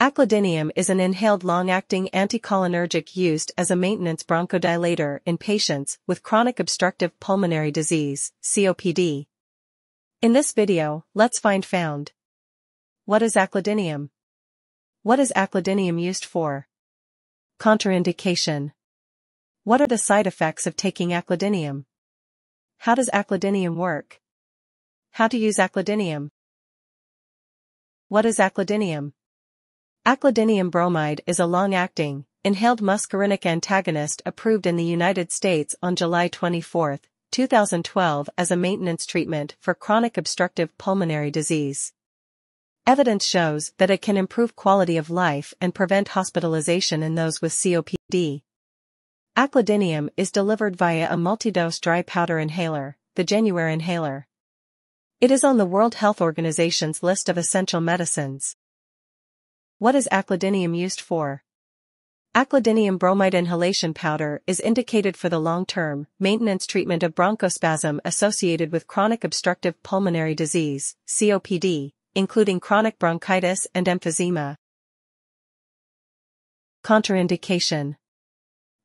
Aclidinium is an inhaled long-acting anticholinergic used as a maintenance bronchodilator in patients with chronic obstructive pulmonary disease, COPD. In this video, let's found. What is aclidinium? What is aclidinium used for? Contraindication. What are the side effects of taking aclidinium? How does aclidinium work? How to use aclidinium? What is aclidinium? Aclidinium bromide is a long-acting, inhaled muscarinic antagonist approved in the United States on July 24, 2012 as a maintenance treatment for chronic obstructive pulmonary disease. Evidence shows that it can improve quality of life and prevent hospitalization in those with COPD. Aclidinium is delivered via a multi-dose dry powder inhaler, the Genuair inhaler. It is on the World Health Organization's list of essential medicines. What is aclidinium used for? Aclidinium bromide inhalation powder is indicated for the long-term, maintenance treatment of bronchospasm associated with chronic obstructive pulmonary disease, COPD, including chronic bronchitis and emphysema. Contraindication.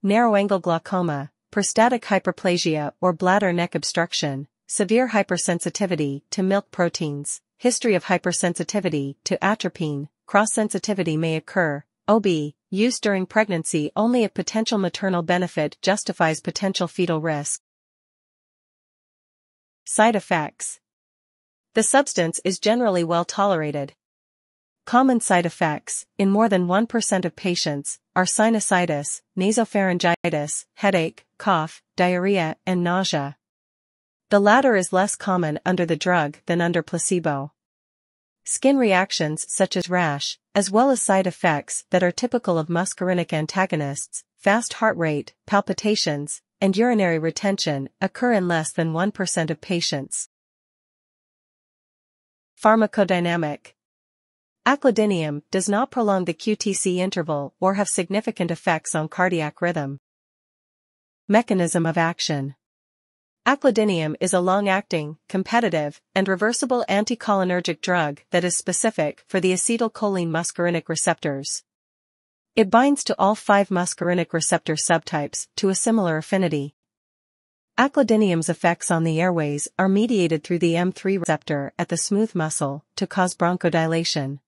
Narrow-angle glaucoma, prostatic hyperplasia or bladder neck obstruction, severe hypersensitivity to milk proteins, history of hypersensitivity to atropine, cross-sensitivity may occur. OB, use during pregnancy only if potential maternal benefit justifies potential fetal risk. Side effects. The substance is generally well tolerated. Common side effects, in more than 1% of patients, are sinusitis, nasopharyngitis, headache, cough, diarrhea, and nausea. The latter is less common under the drug than under placebo. Skin reactions such as rash, as well as side effects that are typical of muscarinic antagonists, fast heart rate, palpitations, and urinary retention, occur in less than 1% of patients. Pharmacodynamic. Aclidinium does not prolong the QTc interval or have significant effects on cardiac rhythm. Mechanism of action. Aclidinium is a long-acting, competitive, and reversible anticholinergic drug that is specific for the acetylcholine muscarinic receptors. It binds to all 5 muscarinic receptor subtypes to a similar affinity. Aclidinium's effects on the airways are mediated through the M3 receptor at the smooth muscle to cause bronchodilation.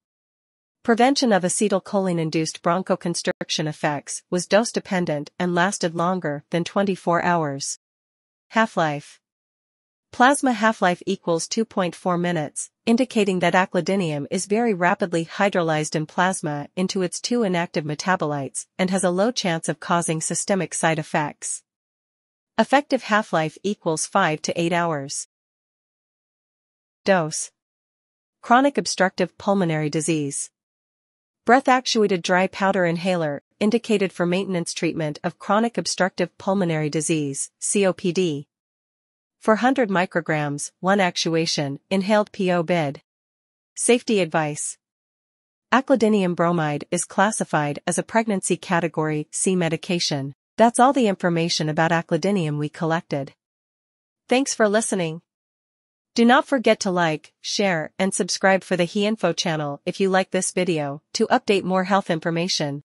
Prevention of acetylcholine-induced bronchoconstriction effects was dose-dependent and lasted longer than 24 hours. Half-life. Plasma half-life equals 2.4 minutes, indicating that aclidinium is very rapidly hydrolyzed in plasma into its 2 inactive metabolites and has a low chance of causing systemic side effects. Effective half-life equals 5 to 8 hours. Dose. Chronic obstructive pulmonary disease. Breath-actuated dry powder inhaler, indicated for maintenance treatment of chronic obstructive pulmonary disease, COPD. 400 micrograms, 1 actuation, inhaled PO bid. Safety advice. Aclidinium bromide is classified as a pregnancy category C medication. That's all the information about aclidinium we collected. Thanks for listening. Do not forget to like, share, and subscribe for the HeInfo channel if you like this video to update more health information.